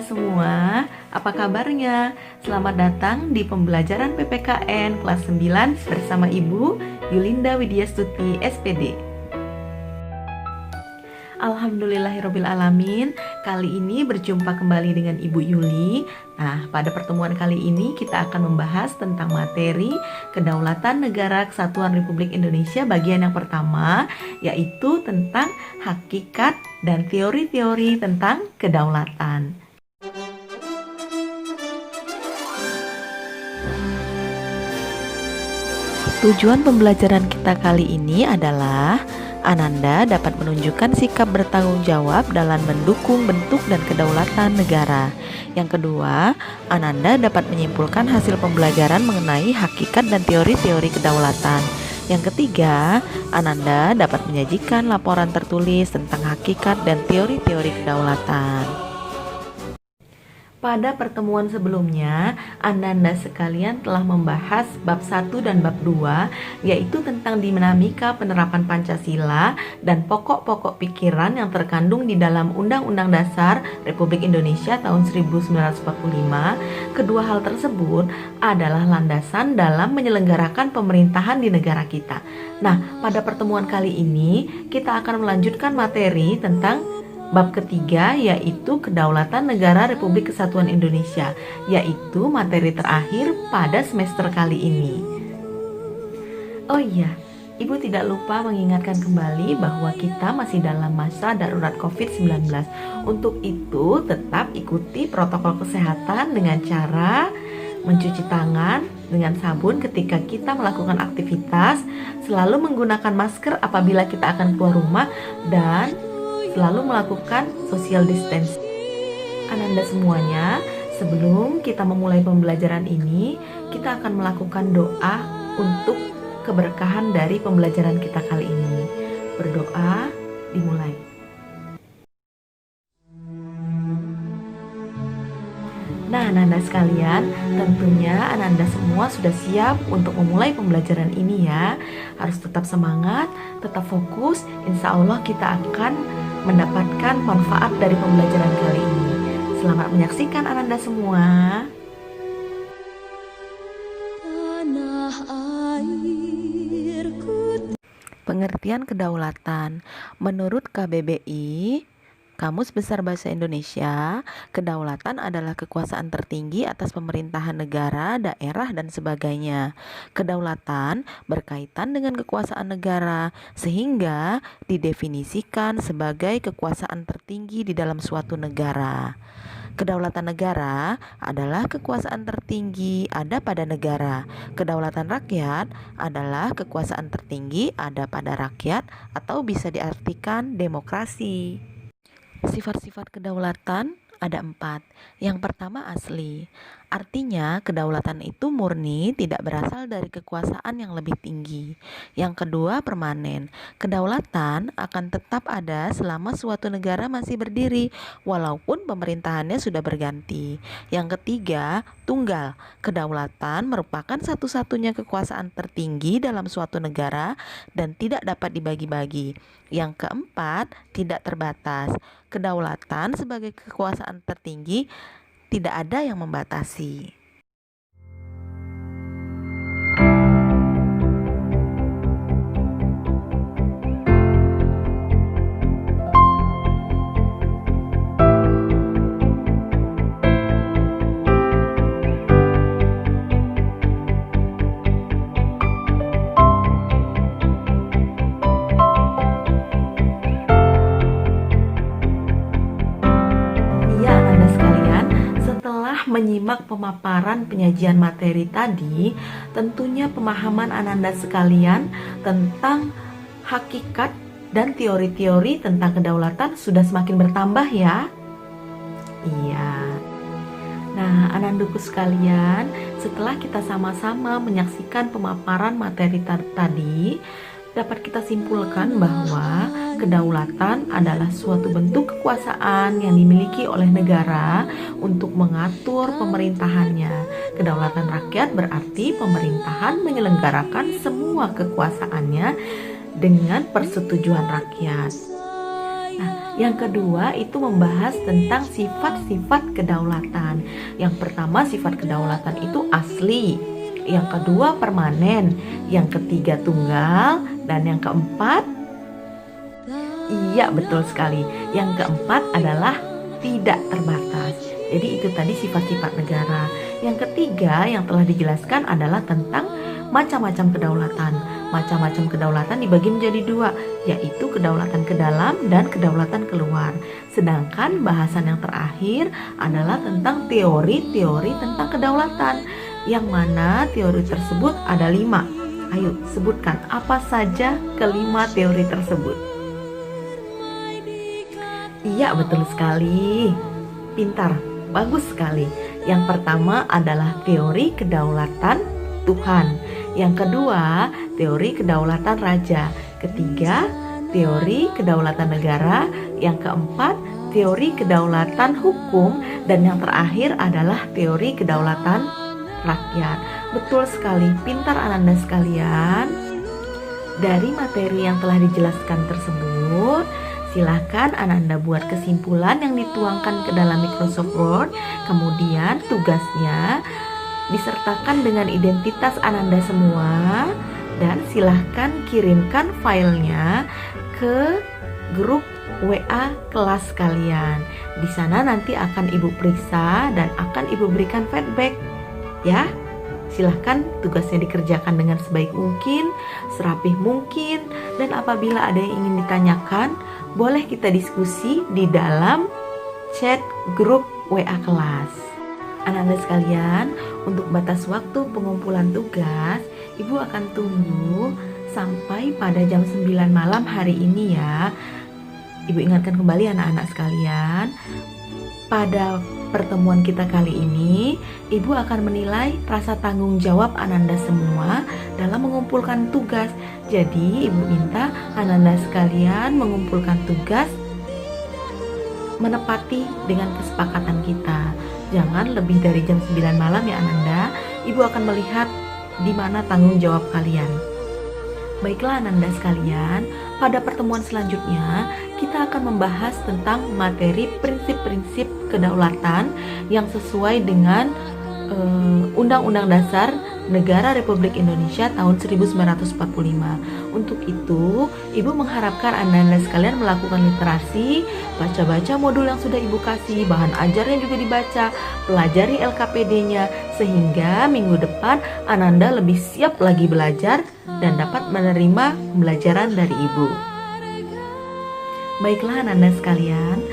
semua, apa kabarnya? Selamat datang di pembelajaran PPKN kelas 9 bersama Ibu Yulinda Widyastuti SPD. Alhamdulillahirrabbilalamin. Kali ini berjumpa kembali dengan Ibu Yuli. Nah, pada pertemuan kali ini kita akan membahas tentang materi Kedaulatan Negara Kesatuan Republik Indonesia bagian yang pertama, yaitu tentang hakikat dan teori-teori tentang kedaulatan. Tujuan pembelajaran kita kali ini adalah Ananda dapat menunjukkan sikap bertanggung jawab dalam mendukung bentuk dan kedaulatan negara. Yang kedua, Ananda dapat menyimpulkan hasil pembelajaran mengenai hakikat dan teori-teori kedaulatan. Yang ketiga, Ananda dapat menyajikan laporan tertulis tentang hakikat dan teori-teori kedaulatan. Pada pertemuan sebelumnya, Ananda sekalian telah membahas bab 1 dan bab 2, yaitu tentang dinamika penerapan Pancasila dan pokok-pokok pikiran yang terkandung di dalam Undang-Undang Dasar Republik Indonesia tahun 1945. Kedua hal tersebut adalah landasan dalam menyelenggarakan pemerintahan di negara kita. Nah, pada pertemuan kali ini kita akan melanjutkan materi tentang bab ketiga, yaitu Kedaulatan Negara Republik Kesatuan Indonesia, yaitu materi terakhir pada semester kali ini. Oh iya, Ibu tidak lupa mengingatkan kembali bahwa kita masih dalam masa darurat COVID-19. Untuk itu, tetap ikuti protokol kesehatan dengan cara mencuci tangan dengan sabun ketika kita melakukan aktivitas, selalu menggunakan masker apabila kita akan keluar rumah, dan selalu melakukan social distancing. Ananda semuanya, sebelum kita memulai pembelajaran ini, kita akan melakukan doa untuk keberkahan dari pembelajaran kita kali ini. Berdoa, dimulai. Nah, Ananda sekalian, tentunya Ananda semua sudah siap untuk memulai pembelajaran ini ya. Harus tetap semangat, tetap fokus. Insya Allah kita akan mendapatkan manfaat dari pembelajaran kali ini. Selamat menyaksikan Ananda semua. Pengertian kedaulatan menurut KBBI, Kamus Besar Bahasa Indonesia, kedaulatan adalah kekuasaan tertinggi atas pemerintahan negara, daerah, dan sebagainya. Kedaulatan berkaitan dengan kekuasaan negara, sehingga didefinisikan sebagai kekuasaan tertinggi di dalam suatu negara. Kedaulatan negara adalah kekuasaan tertinggi ada pada negara. Kedaulatan rakyat adalah kekuasaan tertinggi ada pada rakyat, atau bisa diartikan demokrasi. Sifat-sifat kedaulatan ada 4. Yang pertama asli, artinya kedaulatan itu murni, tidak berasal dari kekuasaan yang lebih tinggi. Yang kedua permanen, kedaulatan akan tetap ada selama suatu negara masih berdiri, walaupun pemerintahannya sudah berganti. Yang ketiga tunggal, kedaulatan merupakan satu-satunya kekuasaan tertinggi dalam suatu negara dan tidak dapat dibagi-bagi. Yang keempat, tidak terbatas. Kedaulatan sebagai kekuasaan tertinggi tidak ada yang membatasi. Menyimak pemaparan penyajian materi tadi, tentunya pemahaman Ananda sekalian tentang hakikat dan teori-teori tentang kedaulatan sudah semakin bertambah ya. Iya. Nah, Anandaku sekalian, setelah kita sama-sama menyaksikan pemaparan materi tadi, dapat kita simpulkan bahwa kedaulatan adalah suatu bentuk kekuasaan yang dimiliki oleh negara untuk mengatur pemerintahannya. Kedaulatan rakyat berarti pemerintahan menyelenggarakan semua kekuasaannya dengan persetujuan rakyat. Nah, Yang kedua itu membahas tentang sifat-sifat kedaulatan. Yang pertama, sifat kedaulatan itu asli. Yang kedua, permanen. Yang ketiga, tunggal. Dan yang keempat, iya betul sekali, yang keempat adalah tidak terbatas. Jadi itu tadi sifat-sifat negara. Yang ketiga yang telah dijelaskan adalah tentang macam-macam kedaulatan. Macam-macam kedaulatan dibagi menjadi dua, yaitu kedaulatan ke dalam dan kedaulatan keluar. Sedangkan bahasan yang terakhir adalah tentang teori-teori tentang kedaulatan, yang mana teori tersebut ada 5. Ayo sebutkan apa saja kelima teori tersebut. Iya betul sekali, pintar, bagus sekali. Yang pertama adalah teori kedaulatan Tuhan. Yang kedua, teori kedaulatan raja. Ketiga, teori kedaulatan negara. Yang keempat, teori kedaulatan hukum. Dan yang terakhir adalah teori kedaulatan rakyat. Betul sekali, pintar Ananda sekalian. Dari materi yang telah dijelaskan tersebut, silahkan Ananda buat kesimpulan yang dituangkan ke dalam Microsoft Word. Kemudian tugasnya disertakan dengan identitas Ananda semua. Dan silahkan kirimkan filenya ke grup WA kelas kalian. Di sana nanti akan Ibu periksa dan akan Ibu berikan feedback. Ya, silahkan tugasnya dikerjakan dengan sebaik mungkin, serapih mungkin. Dan apabila ada yang ingin ditanyakan, boleh kita diskusi di dalam chat grup WA kelas. Anak-anak sekalian, untuk batas waktu pengumpulan tugas, Ibu akan tunggu sampai pada jam 9 malam hari ini ya. Ibu ingatkan kembali anak-anak sekalian, pada pertemuan kita kali ini, Ibu akan menilai rasa tanggung jawab Ananda semua dalam mengumpulkan tugas. Jadi Ibu minta Ananda sekalian mengumpulkan tugas menepati dengan kesepakatan kita. Jangan lebih dari jam 9 malam ya Ananda. Ibu akan melihat di mana tanggung jawab kalian. Baiklah Ananda sekalian, pada pertemuan selanjutnya kita akan membahas tentang materi prinsip-prinsip kedaulatan yang sesuai dengan Undang-Undang Dasar Negara Republik Indonesia tahun 1945. Untuk itu, Ibu mengharapkan Anda sekalian melakukan literasi, baca-baca modul yang sudah Ibu kasih, bahan ajarnya juga dibaca, pelajari LKPD-nya, sehingga minggu depan Ananda lebih siap lagi belajar dan dapat menerima pembelajaran dari Ibu. Baiklah Ananda sekalian,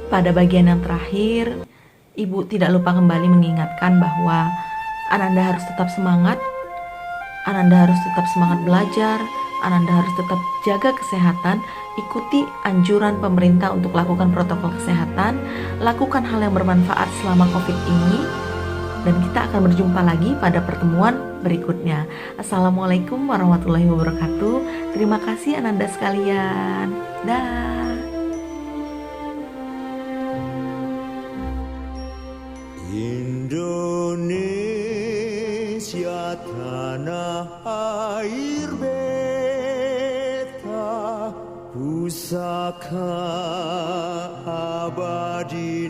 pada bagian yang terakhir, Ibu tidak lupa kembali mengingatkan bahwa Ananda harus tetap semangat, Ananda harus tetap semangat belajar, Ananda harus tetap jaga kesehatan, ikuti anjuran pemerintah untuk lakukan protokol kesehatan, lakukan hal yang bermanfaat selama COVID ini, dan kita akan berjumpa lagi pada pertemuan berikutnya. Assalamualaikum warahmatullahi wabarakatuh. Terima kasih Ananda sekalian. Dah. Indonesia tanah air beta, pusaka abadi.